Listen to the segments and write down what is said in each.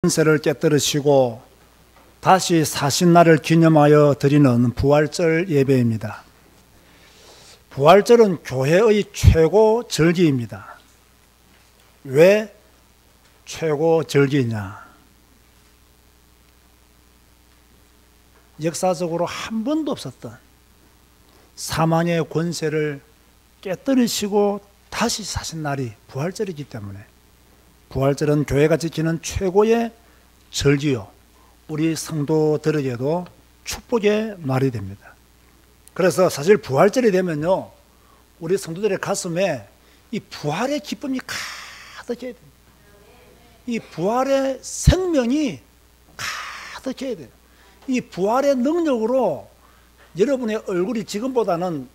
권세를 깨뜨리시고 다시 사신 날을 기념하여 드리는 부활절 예배입니다. 부활절은 교회의 최고 절기입니다. 왜 최고 절기냐? 역사적으로 한 번도 없었던 사망의 권세를 깨뜨리시고 다시 사신 날이 부활절이기 때문에 부활절은 교회가 지키는 최고의 절기요, 우리 성도들에게도 축복의 날이 됩니다. 그래서 사실 부활절이 되면요, 우리 성도들의 가슴에 이 부활의 기쁨이 가득해야 됩니다. 이 부활의 생명이 가득해야 돼요. 이 부활의 능력으로 여러분의 얼굴이 지금보다는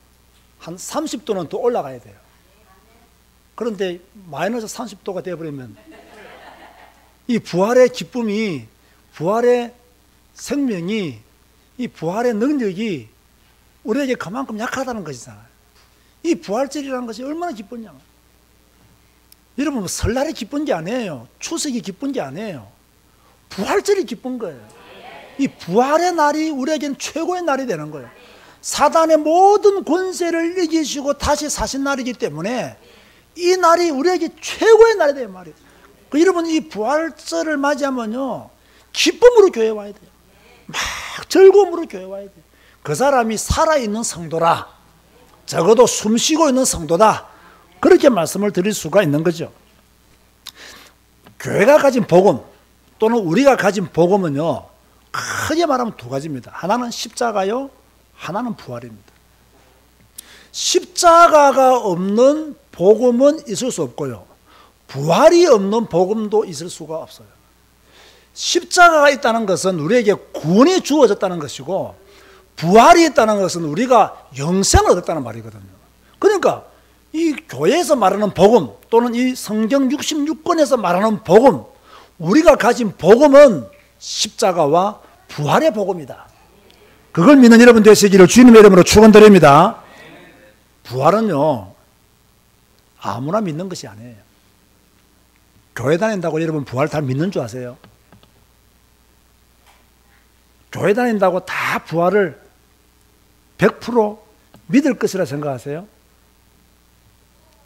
한 30도는 더 올라가야 돼요. 그런데 마이너스 30도가 되어버리면 이 부활의 기쁨이, 부활의 생명이, 이 부활의 능력이 우리에게 그만큼 약하다는 것이잖아요. 이 부활절이라는 것이 얼마나 기쁘냐. 여러분, 설날이 기쁜 게 아니에요. 추석이 기쁜 게 아니에요. 부활절이 기쁜 거예요. 이 부활의 날이 우리에겐 최고의 날이 되는 거예요. 사단의 모든 권세를 이기시고 다시 사신 날이기 때문에 이 날이 우리에게 최고의 날이 돼요, 말이에요. 여러분, 이 부활절을 맞이하면요, 기쁨으로 교회에 와야 돼요. 막 즐거움으로 교회에 와야 돼요. 그 사람이 살아있는 성도라, 적어도 숨쉬고 있는 성도다, 그렇게 말씀을 드릴 수가 있는 거죠. 교회가 가진 복음 또는 우리가 가진 복음은요, 크게 말하면 두 가지입니다. 하나는 십자가요, 하나는 부활입니다. 십자가가 없는 복음은 있을 수 없고요, 부활이 없는 복음도 있을 수가 없어요. 십자가가 있다는 것은 우리에게 구원이 주어졌다는 것이고, 부활이 있다는 것은 우리가 영생을 얻었다는 말이거든요. 그러니까 이 교회에서 말하는 복음 또는 이 성경 66권에서 말하는 복음, 우리가 가진 복음은 십자가와 부활의 복음이다. 그걸 믿는 여러분 되시기를 주님의 이름으로 축원드립니다. 부활은요, 아무나 믿는 것이 아니에요. 교회 다닌다고 여러분 부활 다 믿는 줄 아세요? 교회 다닌다고 다 부활을 100% 믿을 것이라 생각하세요?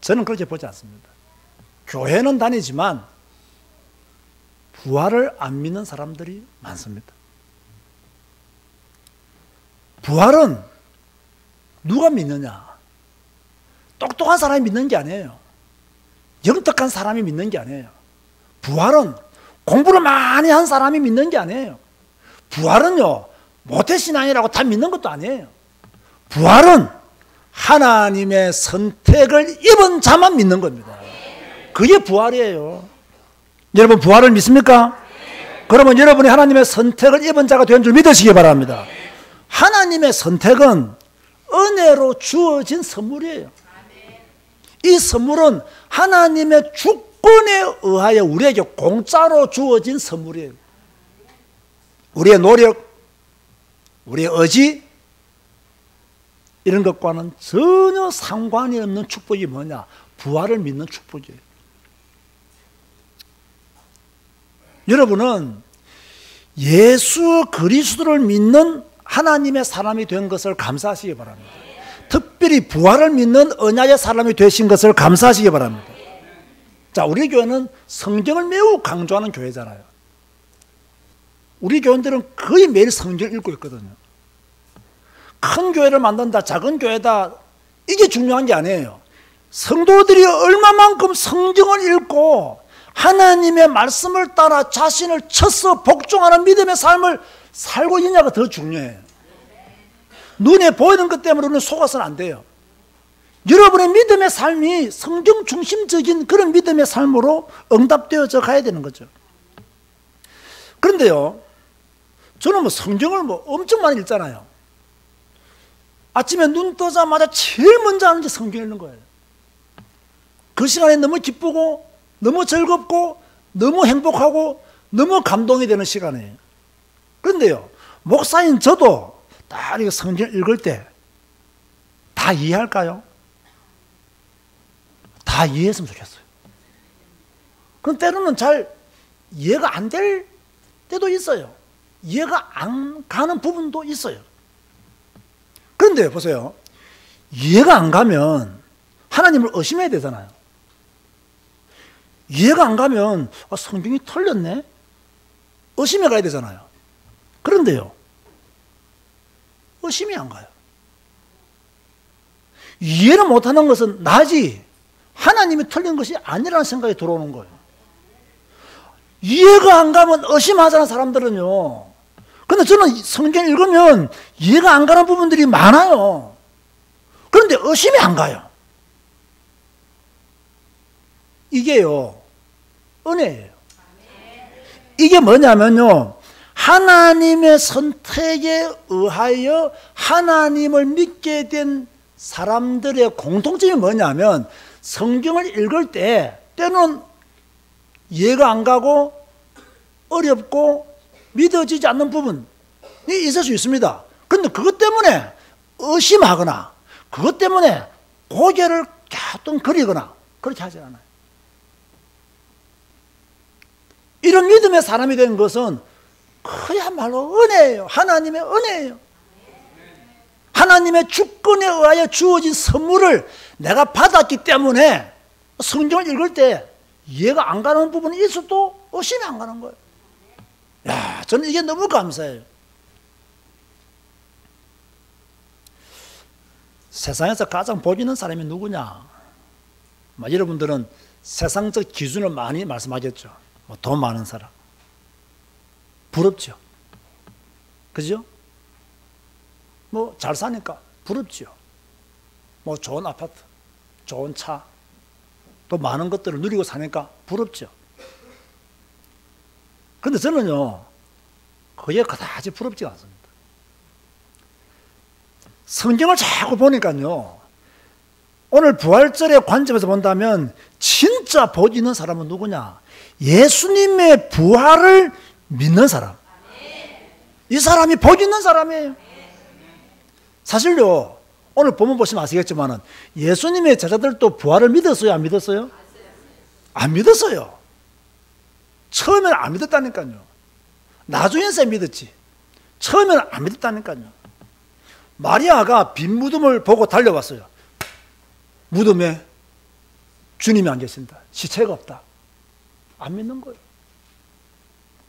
저는 그렇게 보지 않습니다. 교회는 다니지만 부활을 안 믿는 사람들이 많습니다. 부활은 누가 믿느냐? 똑똑한 사람이 믿는 게 아니에요. 영특한 사람이 믿는 게 아니에요. 부활은 공부를 많이 한 사람이 믿는 게 아니에요. 부활은요, 모태신앙이라고 다 믿는 것도 아니에요. 부활은 하나님의 선택을 입은 자만 믿는 겁니다. 그게 부활이에요. 여러분, 부활을 믿습니까? 그러면 여러분이 하나님의 선택을 입은 자가 된 줄 믿으시기 바랍니다. 하나님의 선택은 은혜로 주어진 선물이에요. 이 선물은 하나님의 주권에 의하여 우리에게 공짜로 주어진 선물이에요. 우리의 노력, 우리의 의지, 이런 것과는 전혀 상관이 없는 축복이 뭐냐? 부활을 믿는 축복이에요. 여러분은 예수 그리스도를 믿는 하나님의 사람이 된 것을 감사하시기 바랍니다. 특별히 부활을 믿는 언약의 사람이 되신 것을 감사하시기 바랍니다. 자, 우리 교회는 성경을 매우 강조하는 교회잖아요. 우리 교인들은 거의 매일 성경을 읽고 있거든요. 큰 교회를 만든다, 작은 교회다, 이게 중요한 게 아니에요. 성도들이 얼마만큼 성경을 읽고 하나님의 말씀을 따라 자신을 쳐서 복종하는 믿음의 삶을 살고 있느냐가 더 중요해요. 눈에 보이는 것 때문에 우리는 속아서는 안 돼요. 여러분의 믿음의 삶이 성경 중심적인 그런 믿음의 삶으로 응답되어져 가야 되는 거죠. 그런데요, 저는 성경을 엄청 많이 읽잖아요. 아침에 눈 뜨자마자 제일 먼저 하는 게 성경 읽는 거예요. 그 시간에 너무 기쁘고 너무 즐겁고 너무 행복하고 너무 감동이 되는 시간이에요. 그런데요, 목사인 저도 딱 이거 성경 읽을 때 다 이해할까요? 다 이해했으면 좋겠어요. 그럼 때로는 잘 이해가 안 될 때도 있어요. 이해가 안 가는 부분도 있어요. 그런데 보세요. 이해가 안 가면 하나님을 의심해야 되잖아요. 이해가 안 가면 성경이 틀렸네? 의심해 가야 되잖아요. 그런데요, 의심이 안 가요. 이해를 못하는 것은 나지 하나님이 틀린 것이 아니라는 생각이 들어오는 거예요. 이해가 안 가면 의심하잖아, 사람들은요. 근데 저는 성경 읽으면 이해가 안 가는 부분들이 많아요. 그런데 의심이 안 가요. 이게요, 은혜예요. 이게 뭐냐면요, 하나님의 선택에 의하여 하나님을 믿게 된 사람들의 공통점이 뭐냐면, 성경을 읽을 때 때는 이해가 안 가고 어렵고 믿어지지 않는 부분이 있을 수 있습니다. 그런데 그것 때문에 의심하거나 그것 때문에 고개를 갸우뚱거리거나 그렇게 하지 않아요. 이런 믿음의 사람이 된 것은 그야말로 은혜예요. 하나님의 은혜예요. 하나님의 주권에 의하여 주어진 선물을 내가 받았기 때문에 성경을 읽을 때 이해가 안 가는 부분이 있어도 의심이 안 가는 거예요. 야, 저는 이게 너무 감사해요. 세상에서 가장 복 있는 사람이 누구냐? 여러분들은 세상적 기준을 많이 말씀하겠죠. 돈 많은 사람. 부럽죠. 그죠? 잘 사니까 부럽죠. 좋은 아파트, 좋은 차, 또 많은 것들을 누리고 사니까 부럽죠. 그런데 저는요, 그게 그다지 부럽지가 않습니다. 성경을 자꾸 보니까요, 오늘 부활절의 관점에서 본다면 진짜 복 있는 사람은 누구냐? 예수님의 부활을 믿는 사람. 이 사람이 복 있는 사람이에요. 사실요, 오늘 본문 보시면 아시겠지만 예수님의 제자들도 부활을 믿었어요? 안 믿었어요? 안 믿었어요. 처음에는 안 믿었다니까요. 나중에서 믿었지. 처음에는 안 믿었다니까요. 마리아가 빈 무덤을 보고 달려왔어요. 무덤에 주님이 안 계신다. 시체가 없다. 안 믿는 거예요.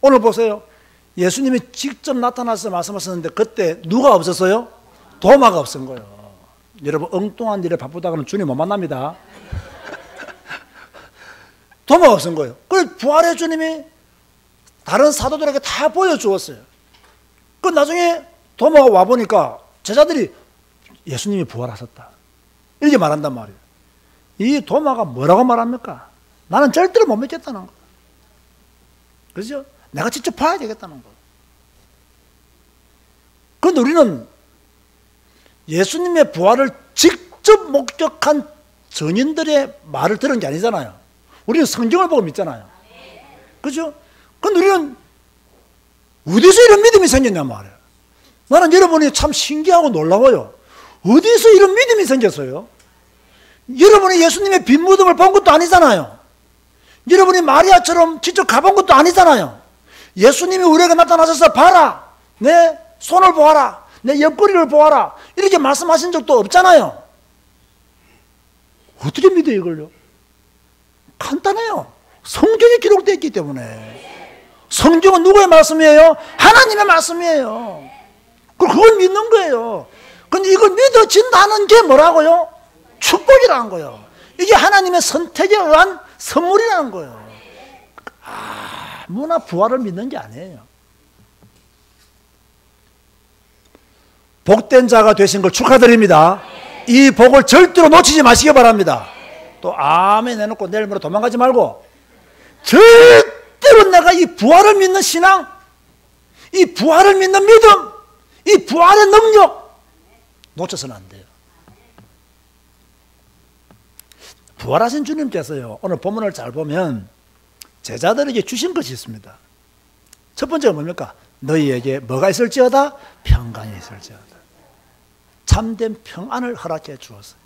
오늘 보세요. 예수님이 직접 나타나서 말씀하셨는데 그때 누가 없었어요? 도마가 없은 거예요. 여러분, 엉뚱한 일에 바쁘다가는 주님 못 만납니다. 도마가 없은 거예요. 그래서 부활의 주님이 다른 사도들에게 다 보여주었어요. 그 나중에 도마가 와보니까 제자들이 예수님이 부활하셨다, 이렇게 말한단 말이에요. 이 도마가 뭐라고 말합니까? 나는 절대로 못 믿겠다는 거. 그죠? 내가 직접 봐야 되겠다는 거. 그런데 우리는 예수님의 부활을 직접 목격한 전인들의 말을 들은 게 아니잖아요. 우리는 성경을 보고 믿잖아요. 그죠? 그런데 우리는 어디서 이런 믿음이 생겼냐 말이에요. 나는 여러분이 참 신기하고 놀라워요. 어디서 이런 믿음이 생겼어요? 여러분이 예수님의 빈 무덤을 본 것도 아니잖아요. 여러분이 마리아처럼 직접 가본 것도 아니잖아요. 예수님이 우리에게 나타나셔서 봐라, 내 손을 보아라, 내 옆구리를 보아라, 이렇게 말씀하신 적도 없잖아요. 어떻게 믿어요 이걸요? 간단해요. 성경에 기록되어 있기 때문에. 성경은 누구의 말씀이에요? 하나님의 말씀이에요. 그걸 믿는 거예요. 근데 이걸 믿어진다는 게 뭐라고요? 축복이라는 거예요. 이게 하나님의 선택에 의한 선물이라는 거예요. 아무나 부활을 믿는 게 아니에요. 복된 자가 되신 걸 축하드립니다. 이 복을 절대로 놓치지 마시기 바랍니다. 또 아멘 해놓고 내일 모레 도망가지 말고, 절대로 내가 이 부활을 믿는 신앙, 이 부활을 믿는 믿음, 이 부활의 능력 놓쳐서는 안 돼요. 부활하신 주님께서요, 오늘 본문을 잘 보면 제자들에게 주신 것이 있습니다. 첫 번째가 뭡니까? 너희에게 뭐가 있을지어다? 평강이 있을지어다. 참된 평안을 허락해 주었어요.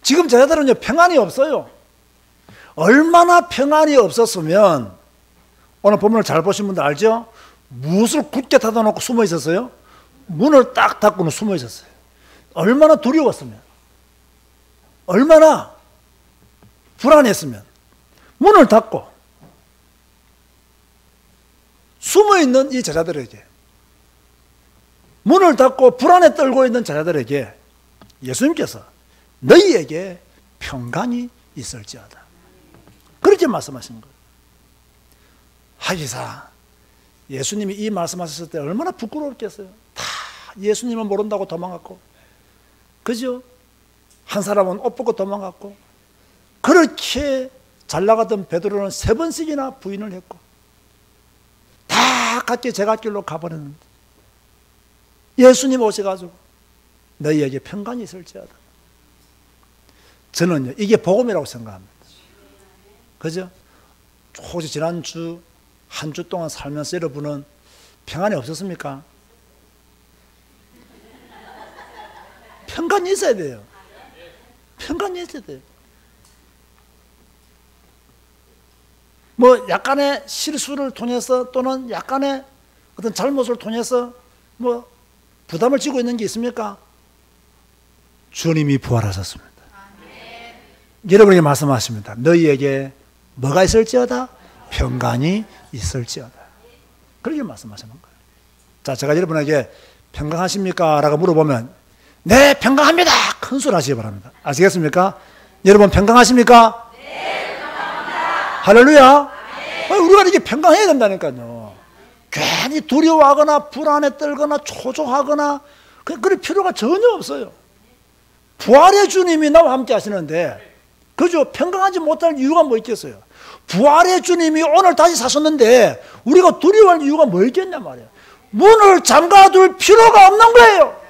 지금 제자들은요, 평안이 없어요. 얼마나 평안이 없었으면, 오늘 본문을 잘 보신 분들 알죠? 무엇을 굳게 닫아놓고 숨어 있었어요? 문을 딱 닫고는 숨어 있었어요. 얼마나 두려웠으면, 얼마나 불안했으면 문을 닫고 숨어 있는 이 제자들에게, 문을 닫고 불안에 떨고 있는 제자들에게 예수님께서 너희에게 평강이 있을지어다, 그렇게 말씀하신 거예요. 하기사 예수님이 이 말씀하셨을 때 얼마나 부끄러웠겠어요. 다 예수님은 모른다고 도망갔고, 그죠? 한 사람은 옷 벗고 도망갔고, 그렇게 잘 나가던 베드로는 3번씩이나 부인을 했고, 다 각기 제갓길로 가버렸는데 예수님 오셔가지고 너희에게 평강이 있을지어다. 저는요, 이게 복음이라고 생각합니다. 그죠? 혹시 지난주 한 주 동안 살면서 여러분은 평안이 없었습니까? 평강이 있어야 돼요. 평강이 있어야 돼요. 뭐 약간의 실수를 통해서 또는 약간의 어떤 잘못을 통해서 뭐 부담을 지고 있는 게 있습니까? 주님이 부활하셨습니다. 여러분에게 말씀하십니다. 너희에게 뭐가 있을지어다? 평강이 있을지어다. 그렇게 말씀하시는 거예요. 자, 제가 여러분에게 평강하십니까? 라고 물어보면 네, 평강합니다. 큰 소리 하시기 바랍니다. 아시겠습니까? 여러분 평강하십니까? 네, 평강합니다. 할렐루야. 네. 우리가 이렇게 평강해야 된다니까요. 괜히 두려워하거나 불안에 떨거나 초조하거나 그럴 필요가 전혀 없어요. 부활의 주님이 나와 함께 하시는데, 그죠? 평강하지 못할 이유가 뭐 있겠어요? 부활의 주님이 오늘 다시 사셨는데 우리가 두려워할 이유가 뭐 있겠냐 말이에요. 문을 잠가둘 필요가 없는 거예요.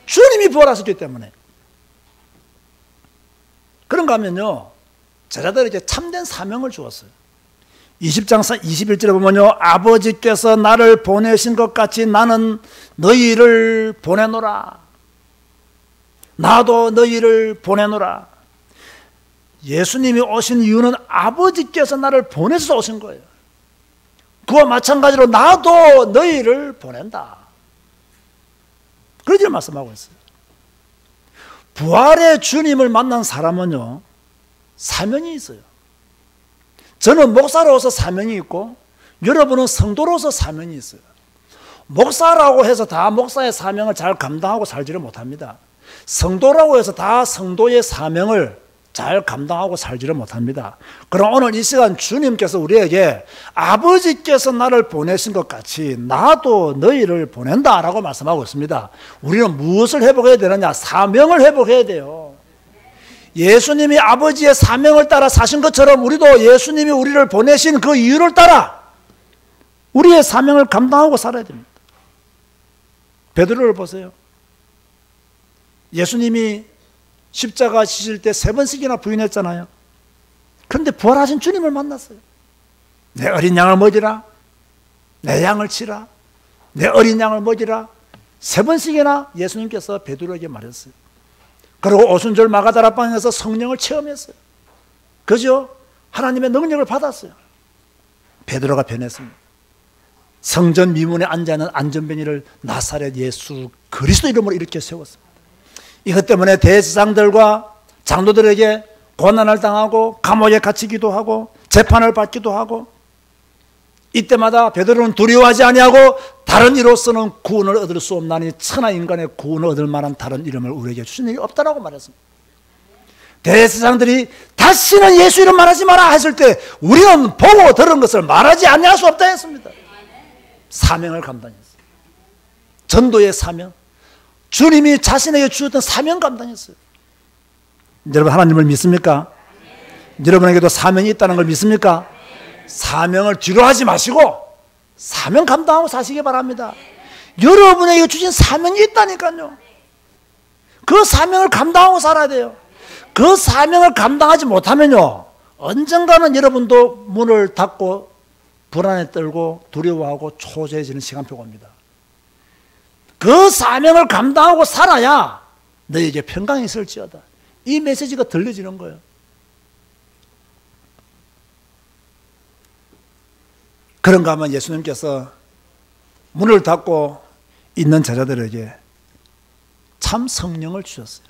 주님이 부활하셨기 때문에. 그런가 하면요, 제자들에게 참된 사명을 주었어요. 20장 21절에 보면요, 아버지께서 나를 보내신 것 같이 나는 너희를 보내노라. 나도 너희를 보내노라. 예수님이 오신 이유는 아버지께서 나를 보내서 오신 거예요. 그와 마찬가지로 나도 너희를 보낸다. 그렇게 말씀하고 있어요. 부활의 주님을 만난 사람은요, 사명이 있어요. 저는 목사로서 사명이 있고 여러분은 성도로서 사명이 있어요. 목사라고 해서 다 목사의 사명을 잘 감당하고 살지를 못합니다. 성도라고 해서 다 성도의 사명을 잘 감당하고 살지를 못합니다. 그럼 오늘 이 시간 주님께서 우리에게 아버지께서 나를 보내신 것 같이 나도 너희를 보낸다라고 말씀하고 있습니다. 우리는 무엇을 회복해야 되느냐? 사명을 회복해야 돼요. 예수님이 아버지의 사명을 따라 사신 것처럼 우리도 예수님이 우리를 보내신 그 이유를 따라 우리의 사명을 감당하고 살아야 됩니다. 베드로를 보세요. 예수님이 십자가 지실 때 3번씩이나 부인했잖아요. 그런데 부활하신 주님을 만났어요. 내 어린 양을 먹이라, 내 양을 치라, 내 어린 양을 먹이라 3번씩이나 예수님께서 베드로에게 말했어요. 그리고 오순절 마가다라방에서 성령을 체험했어요. 그죠? 하나님의 능력을 받았어요. 베드로가 변했습니다. 성전 미문에 앉아있는 안전뱅이를 나사렛 예수 그리스도 이름으로 이렇게 세웠습니다. 이것 때문에 대제사장들과 장로들에게 고난을 당하고 감옥에 갇히기도 하고 재판을 받기도 하고, 이때마다 베드로는 두려워하지 아니하고 다른 이로서는 구원을 얻을 수 없나니 천하 인간의 구원을 얻을 만한 다른 이름을 우리에게 주신 일이 없다라고 말했습니다. 대제사장들이 다시는 예수 이름 말하지 마라 했을 때 우리는 보고 들은 것을 말하지 아니할 수 없다 했습니다. 사명을 감당했어요. 전도의 사명, 주님이 자신에게 주셨던 사명 감당했어요. 여러분 하나님을 믿습니까? 여러분에게도 사명이 있다는 걸 믿습니까? 사명을 뒤로 하지 마시고 사명 감당하고 사시기 바랍니다. 여러분에게 주신 사명이 있다니까요. 그 사명을 감당하고 살아야 돼요. 그 사명을 감당하지 못하면요, 언젠가는 여러분도 문을 닫고 불안에 떨고 두려워하고 초조해지는 시간표가 옵니다. 그 사명을 감당하고 살아야 너에게 평강이 있을지어다. 이 메시지가 들려지는 거예요. 그런가 하면 예수님께서 문을 닫고 있는 제자들에게 참 성령을 주셨어요.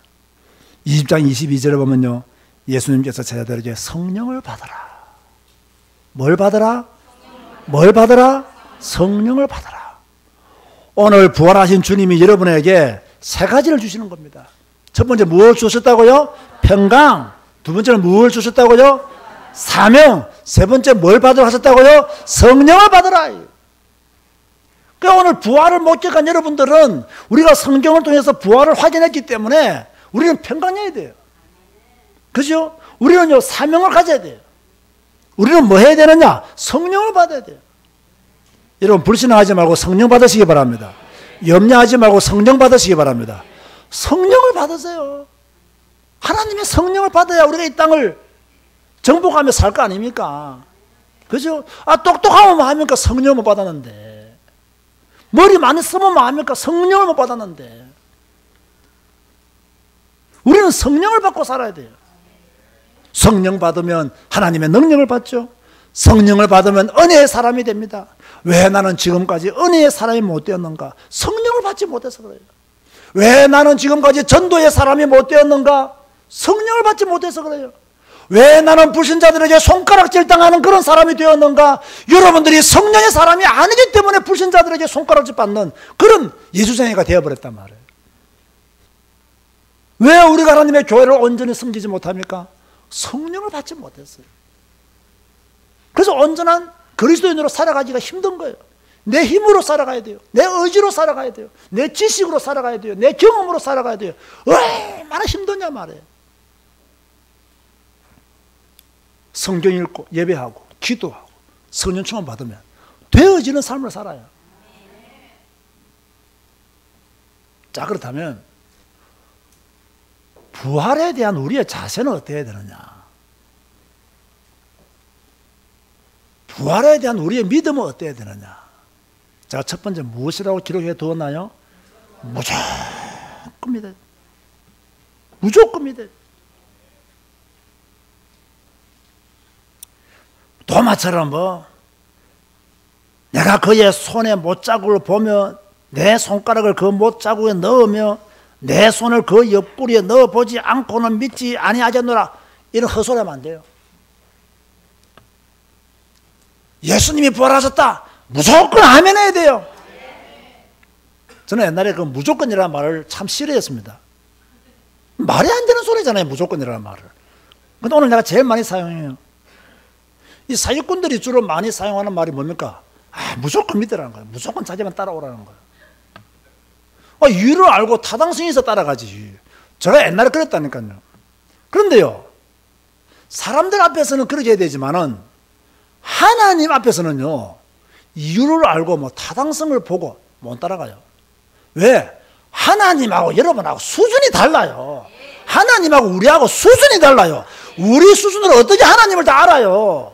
20장 22절에 보면요, 예수님께서 제자들에게 성령을 받아라. 뭘 받아라? 뭘 받아라? 성령을 받아라. 오늘 부활하신 주님이 여러분에게 세 가지를 주시는 겁니다. 첫 번째 무엇을 주셨다고요? 평강. 두 번째는 무엇을 주셨다고요? 사명. 세 번째 뭘 받으러 하셨다고요? 성령을 받으라. 그러니까 오늘 부활을 목격한 여러분들은 우리가 성경을 통해서 부활을 확인했기 때문에 우리는 평강해야 돼요. 그죠? 우리는요, 사명을 가져야 돼요. 우리는 뭐 해야 되느냐? 성령을 받아야 돼요. 여러분, 불신앙하지 말고 성령 받으시기 바랍니다. 염려하지 말고 성령 받으시기 바랍니다. 성령을 받으세요. 하나님의 성령을 받아야 우리가 이 땅을 정복하며 살 거 아닙니까? 그죠? 똑똑하면 뭐 합니까? 성령을 못 받았는데. 머리 많이 쓰면 뭐 합니까? 성령을 못 받았는데. 우리는 성령을 받고 살아야 돼요. 성령 받으면 하나님의 능력을 받죠. 성령을 받으면 은혜의 사람이 됩니다. 왜 나는 지금까지 은혜의 사람이 못 되었는가? 성령을 받지 못해서 그래요. 왜 나는 지금까지 전도의 사람이 못 되었는가? 성령을 받지 못해서 그래요. 왜 나는 불신자들에게 손가락질 당하는 그런 사람이 되었는가? 여러분들이 성령의 사람이 아니기 때문에 불신자들에게 손가락질 받는 그런 예수쟁이가 되어버렸단 말이에요. 왜 우리가 하나님의 교회를 온전히 섬기지 못합니까? 성령을 받지 못했어요. 그래서 온전한 그리스도인으로 살아가기가 힘든 거예요. 내 힘으로 살아가야 돼요. 내 의지로 살아가야 돼요. 내 지식으로 살아가야 돼요. 내 경험으로 살아가야 돼요. 얼마나 힘드냐 말이에요. 성경 읽고 예배하고 기도하고 성령 충만 받으면 되어지는 삶을 살아요. 자, 그렇다면 부활에 대한 우리의 자세는 어때야 되느냐? 부활에 대한 우리의 믿음은 어때야 되느냐? 제가 첫 번째 무엇이라고 기록해 두었나요? 무조건 믿어야 돼. 무조건 믿어야 돼. 도마처럼 뭐 내가 그의 손에 못자국을 보며 내 손가락을 그 못자국에 넣으며 내 손을 그 옆구리에 넣어보지 않고는 믿지 아니하겠노라, 이런 헛소리하면 안 돼요. 예수님이 부활하셨다, 무조건 아멘 해야 돼요. 저는 옛날에 그 무조건이라는 말을 참 싫어했습니다. 말이 안 되는 소리잖아요, 무조건이라는 말을. 근데 오늘 내가 제일 많이 사용해요. 이 사기꾼들이 주로 많이 사용하는 말이 뭡니까? 무조건 믿으라는 거예요. 무조건 자기만 따라오라는 거예요. 이유를 알고 타당성이 있어 따라가지. 제가 옛날에 그랬다니까요. 그런데요, 사람들 앞에서는 그렇게 해야 되지만은 하나님 앞에서는요, 이유를 알고 뭐 타당성을 보고 못 따라가요. 왜? 하나님하고 여러분하고 수준이 달라요. 하나님하고 우리하고 수준이 달라요. 우리 수준으로 어떻게 하나님을 다 알아요?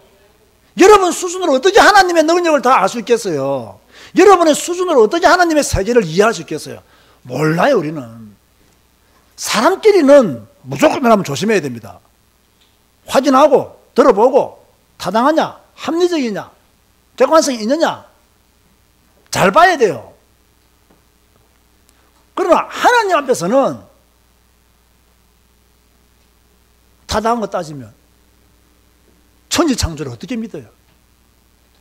여러분 수준으로 어떻게 하나님의 능력을 다 알 수 있겠어요? 여러분의 수준으로 어떻게 하나님의 세계를 이해할 수 있겠어요? 몰라요. 우리는 사람끼리는 무조건 하면 조심해야 됩니다. 확인하고 들어보고 타당하냐, 합리적이냐, 객관성이 있느냐 잘 봐야 돼요. 그러나 하나님 앞에서는 타당한 거 따지면 천지창조를 어떻게 믿어요?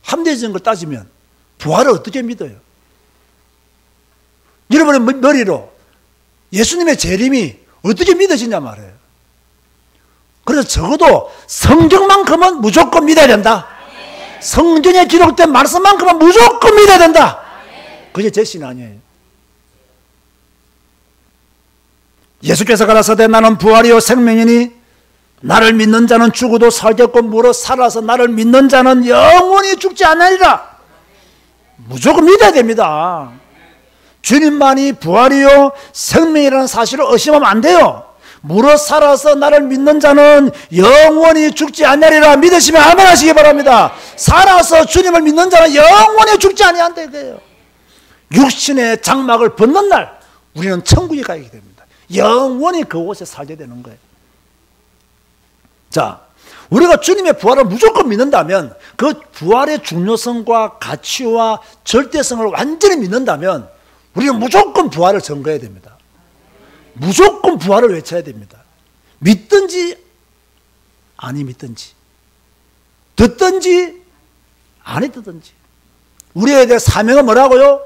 합리적인 걸 따지면 부활을 어떻게 믿어요? 여러분의 머리로 예수님의 재림이 어떻게 믿어지냐 말이에요. 그래서 적어도 성경만큼은 무조건 믿어야 된다. 성경에 기록된 말씀만큼은 무조건 믿어야 된다. 그게 제 신앙이에요. 예수께서 가라사대 나는 부활이요 생명이니 나를 믿는 자는 죽어도 살겠고 무릇 살아서 나를 믿는 자는 영원히 죽지 않으리라. 무조건 믿어야 됩니다. 주님만이 부활이요 생명이라는 사실을 의심하면 안 돼요. 무릇 살아서 나를 믿는 자는 영원히 죽지 않으리라. 믿으시면 아멘 하시기 바랍니다. 살아서 주님을 믿는 자는 영원히 죽지 아니한다 이거예요. 육신의 장막을 벗는 날 우리는 천국에 가게 됩니다. 영원히 그곳에 살게 되는 거예요. 자, 우리가 주님의 부활을 무조건 믿는다면, 그 부활의 중요성과 가치와 절대성을 완전히 믿는다면 우리는 무조건 부활을 증거해야 됩니다. 무조건 부활을 외쳐야 됩니다. 믿든지 아니 믿든지, 듣든지 아니 듣든지. 우리에 대해 사명은 뭐라고요?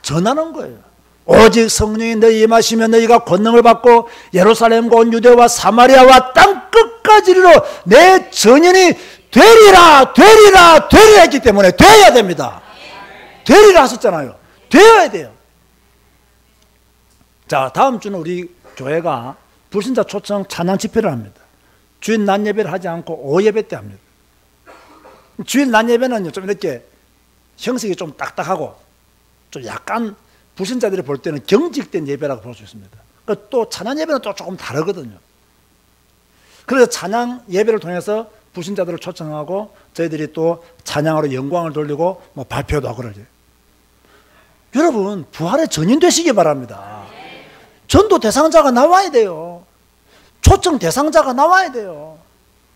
전하는 거예요. 오직 성령이 너희 임하시면 너희가 권능을 받고 예루살렘과 온 유대와 사마리아와 땅 끝까지로 내 전인이 되리라 되리라 되리라 했기 때문에 되어야 됩니다. 되리라 하셨잖아요. 되어야 돼요. 자, 다음 주는 우리 교회가 불신자 초청 찬양 집회를 합니다. 주일 낮 예배를 하지 않고 오후 예배 때 합니다. 주일 낮 예배는 좀 이렇게 형식이 좀 딱딱하고 좀 약간 불신자들이 볼 때는 경직된 예배라고 볼 수 있습니다. 또 찬양 예배는 또 조금 다르거든요. 그래서 찬양 예배를 통해서 불신자들을 초청하고 저희들이 또 찬양으로 영광을 돌리고 뭐 발표도 하고 그러죠. 여러분, 부활의 전인 되시기 바랍니다. 전도 대상자가 나와야 돼요. 초청 대상자가 나와야 돼요.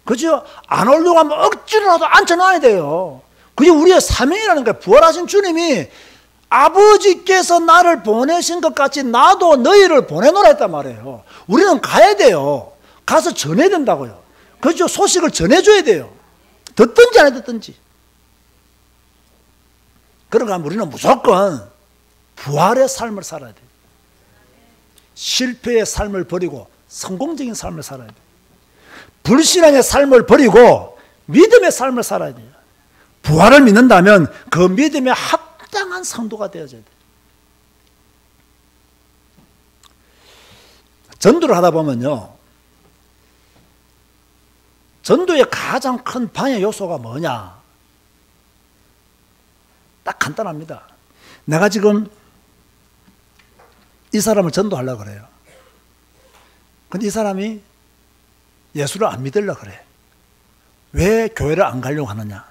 그죠? 안 오려고 하면 억지로라도 앉혀놔야 돼요. 그게 우리의 사명이라는 거예요. 부활하신 주님이 아버지께서 나를 보내신 것 같이 나도 너희를 보내노라 했단 말이에요. 우리는 가야 돼요. 가서 전해야 된다고요. 그죠? 소식을 전해줘야 돼요. 듣든지 안 듣든지. 그러니까 우리는 무조건 부활의 삶을 살아야 돼요. 실패의 삶을 버리고 성공적인 삶을 살아야 돼요. 불신앙의 삶을 버리고 믿음의 삶을 살아야 돼요. 부활을 믿는다면 그 믿음에 합당한 성도가 되어져야 돼요. 전도를 하다 보면요, 전도의 가장 큰 방해 요소가 뭐냐? 딱 간단합니다. 내가 지금 이 사람을 전도하려고 그래요. 근데 이 사람이 예수를 안 믿으려고 그래. 왜 교회를 안 가려고 하느냐?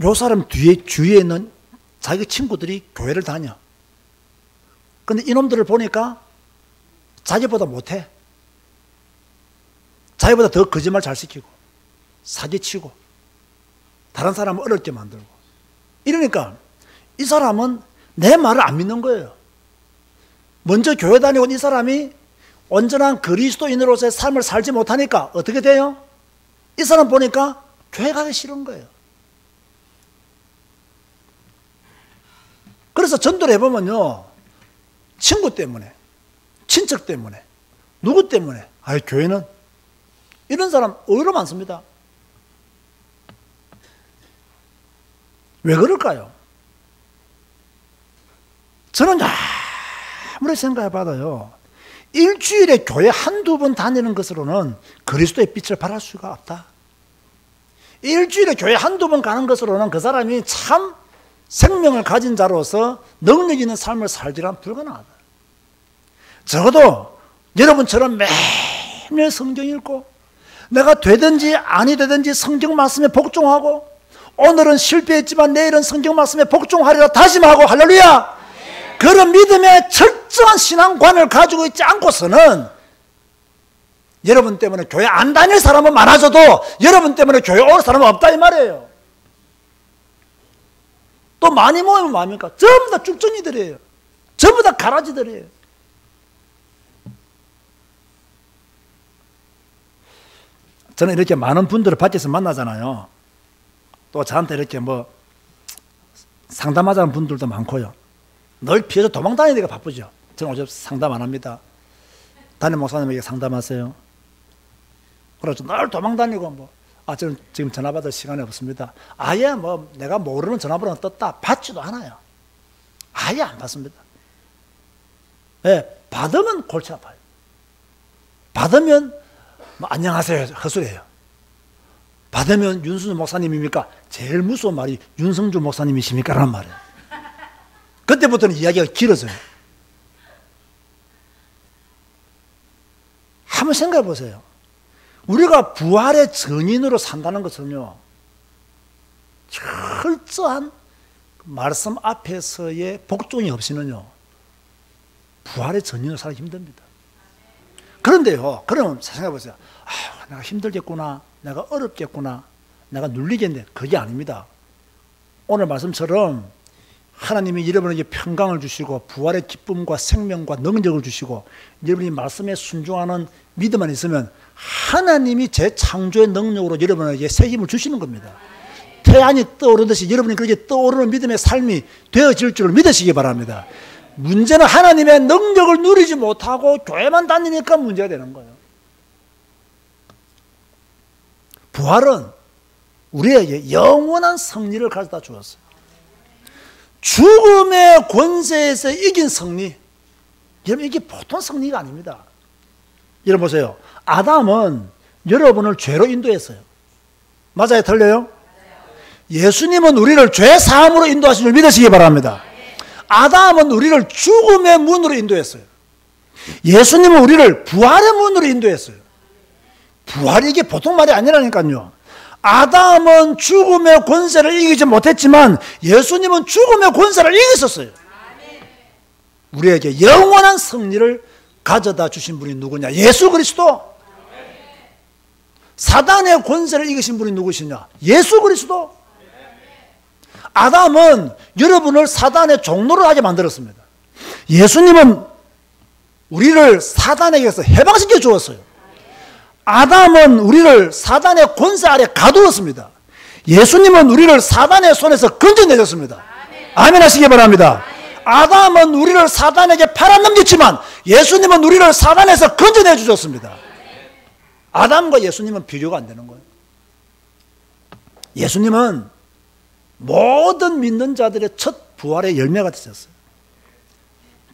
요 사람 주위에 있는 자기 친구들이 교회를 다녀. 근데 이놈들을 보니까 자기보다 못해. 자기보다 더 거짓말 잘 시키고 사기치고 다른 사람을 어렵게 만들고 이러니까 이 사람은 내 말을 안 믿는 거예요. 먼저 교회 다니고 이 사람이 온전한 그리스도인으로서의 삶을 살지 못하니까 어떻게 돼요? 이 사람 보니까 교회 가기 싫은 거예요. 그래서 전도를 해보면요, 친구 때문에, 친척 때문에, 누구 때문에, 교회는 이런 사람 의외로 많습니다. 왜 그럴까요? 저는 아무리 생각해봐도요, 일주일에 교회 한두 번 다니는 것으로는 그리스도의 빛을 발할 수가 없다. 일주일에 교회 한두 번 가는 것으로는 그 사람이 참 생명을 가진 자로서 능력 있는 삶을 살지란 불가능하다. 적어도 여러분처럼 매일 성경 읽고 내가 되든지 아니 되든지 성경 말씀에 복종하고 오늘은 실패했지만 내일은 성경 말씀에 복종하리라 다짐하고 할렐루야! 그런 믿음의 철저한 신앙관을 가지고 있지 않고서는 여러분 때문에 교회 안 다닐 사람은 많아져도 여러분 때문에 교회 올 사람은 없다 이 말이에요. 또 많이 모이면 뭐합니까? 전부 다 쭉정이들이에요. 전부 다 가라지들이에요. 저는 이렇게 많은 분들을 밖에서 만나잖아요. 또 저한테 이렇게 뭐 상담하자는 분들도 많고요. 늘 피해서 도망다니니까 바쁘죠. 저는 어차피 상담 안 합니다. 담임 목사님에게 상담하세요. 그래서 늘 도망다니고 뭐 저는 지금 전화 받을 시간이 없습니다. 아예 뭐 내가 모르는 전화번호 떴다 받지도 않아요. 아예 안 받습니다. 네, 받으면 골치 아파요. 받으면 뭐 안녕하세요 헛소리예요. 받으면 윤순주 목사님입니까? 제일 무서운 말이 윤성주 목사님이십니까? 라는 말이에요. 그때부터는 이야기가 길어져요. 한번 생각해 보세요. 우리가 부활의 전인으로 산다는 것은요, 철저한 말씀 앞에서의 복종이 없이는요, 부활의 전인으로 살기 힘듭니다. 그런데요, 그러면 생각해 보세요. 내가 힘들겠구나, 내가 어렵겠구나, 내가 눌리겠네. 그게 아닙니다. 오늘 말씀처럼 하나님이 여러분에게 평강을 주시고 부활의 기쁨과 생명과 능력을 주시고 여러분이 말씀에 순종하는 믿음만 있으면 하나님이 재창조의 능력으로 여러분에게 새 힘을 주시는 겁니다. 태양이 떠오르듯이 여러분이 그렇게 떠오르는 믿음의 삶이 되어질 줄을 믿으시기 바랍니다. 문제는 하나님의 능력을 누리지 못하고 교회만 다니니까 문제가 되는 거예요. 부활은 우리에게 영원한 승리를 가져다 주었어요. 죽음의 권세에서 이긴 승리. 여러분, 이게 보통 승리가 아닙니다. 여러분 보세요. 아담은 여러분을 죄로 인도했어요. 맞아요? 틀려요? 예수님은 우리를 죄 사함으로 인도하신 줄 믿으시기 바랍니다. 아담은 우리를 죽음의 문으로 인도했어요. 예수님은 우리를 부활의 문으로 인도했어요. 부활이 이게 보통 말이 아니라니까요. 아담은 죽음의 권세를 이기지 못했지만 예수님은 죽음의 권세를 이겼었어요. 우리에게 영원한 승리를 가져다 주신 분이 누구냐? 예수 그리스도. 사단의 권세를 이기신 분이 누구시냐? 예수 그리스도. 아담은 여러분을 사단의 종로를 하게 만들었습니다. 예수님은 우리를 사단에게서 해방시켜 주었어요. 아담은 우리를 사단의 권세 아래 가두었습니다. 예수님은 우리를 사단의 손에서 건져내셨습니다. 아멘 하시기 바랍니다. 아담은 우리를 사단에게 팔아넘겼지만 예수님은 우리를 사단에서 건져내 주셨습니다. 아담과 예수님은 비교가 안 되는 거예요. 예수님은 모든 믿는 자들의 첫 부활의 열매가 되셨어요.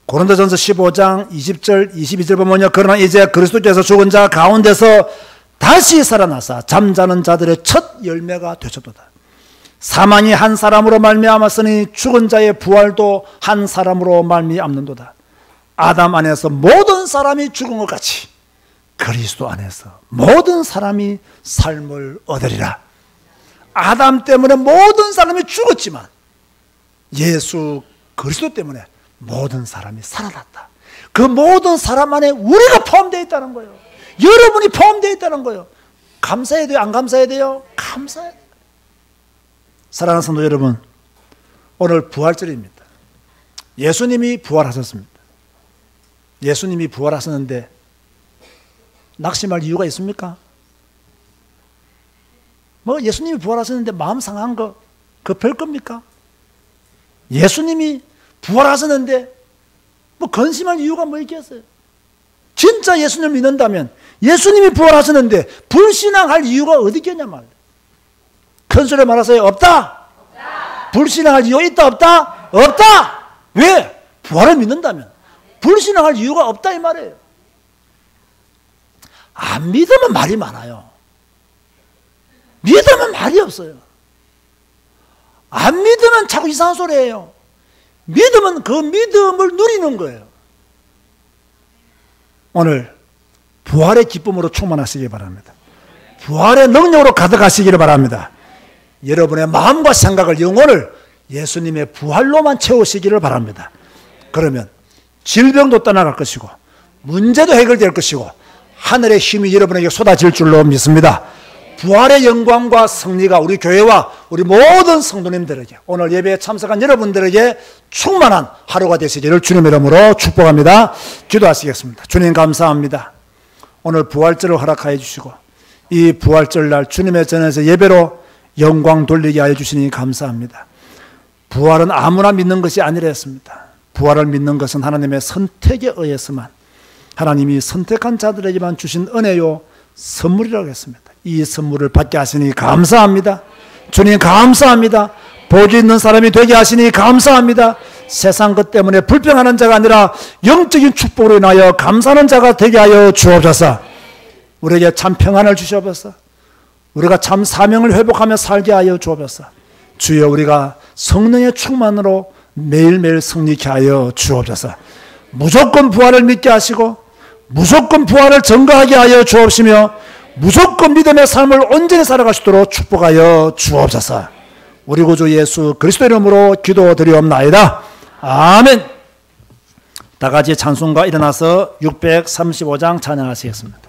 고린도전서 15장 20절 22절 보면요. 그러나 이제 그리스도께서 죽은 자 가운데서 다시 살아나사 잠자는 자들의 첫 열매가 되셨도다. 사망이 한 사람으로 말미암았으니 죽은 자의 부활도 한 사람으로 말미암는도다. 아담 안에서 모든 사람이 죽은 것 같이 그리스도 안에서 모든 사람이 삶을 얻으리라. 아담 때문에 모든 사람이 죽었지만 예수 그리스도 때문에 모든 사람이 살아났다. 그 모든 사람 안에 우리가 포함되어 있다는 거예요. 여러분이 포함되어 있다는 거예요. 감사해야 돼요? 안 감사해야 돼요? 감사해야 돼요. 사랑하는 성도 여러분, 오늘 부활절입니다. 예수님이 부활하셨습니다. 예수님이 부활하셨는데 낙심할 이유가 있습니까? 뭐 예수님이 부활하셨는데 마음 상한 거 그거 별 겁니까? 예수님이 부활하셨는데 뭐 근심할 이유가 뭐 있겠어요? 진짜 예수님을 믿는다면 예수님이 부활하셨는데 불신앙할 이유가 어디 있겠냐 말이에요. 큰 소리로 말하세요. 없다. 불신앙할 이유가 있다 없다? 없다. 왜? 부활을 믿는다면 불신앙할 이유가 없다 이 말이에요. 안 믿으면 말이 많아요. 믿으면 말이 없어요. 안 믿으면 자꾸 이상한 소리 해요. 믿으면 그 믿음을 누리는 거예요. 오늘 부활의 기쁨으로 충만하시기 바랍니다. 부활의 능력으로 가득하시기를 바랍니다. 여러분의 마음과 생각을 영혼을 예수님의 부활로만 채우시기를 바랍니다. 그러면 질병도 떠나갈 것이고 문제도 해결될 것이고 하늘의 힘이 여러분에게 쏟아질 줄로 믿습니다. 부활의 영광과 승리가 우리 교회와 우리 모든 성도님들에게 오늘 예배에 참석한 여러분들에게 충만한 하루가 되시기를 주님의 이름으로 축복합니다. 기도하시겠습니다. 주님 감사합니다. 오늘 부활절을 허락하여 주시고 이 부활절날 주님의 전에서 예배로 영광 돌리게 하여 주시니 감사합니다. 부활은 아무나 믿는 것이 아니라 했습니다. 부활을 믿는 것은 하나님의 선택에 의해서만 하나님이 선택한 자들에게만 주신 은혜요 선물이라고 했습니다. 이 선물을 받게 하시니 감사합니다. 주님 감사합니다. 복이 있는 사람이 되게 하시니 감사합니다. 세상 것 때문에 불평하는 자가 아니라 영적인 축복으로 인하여 감사하는 자가 되게 하여 주옵소서. 우리에게 참 평안을 주시옵소서. 우리가 참 사명을 회복하며 살게 하여 주옵소서. 주여 우리가 성령의 충만으로 매일매일 승리케 하여 주옵소서. 무조건 부활을 믿게 하시고 무조건 부활을 증거하게 하여 주옵시며 무조건 믿음의 삶을 온전히 살아갈 수 있도록 축복하여 주옵소서. 우리 구주 예수 그리스도 이름으로 기도드리옵나이다. 아멘. 다 같이 찬송가 일어나서 635장 찬양하시겠습니다.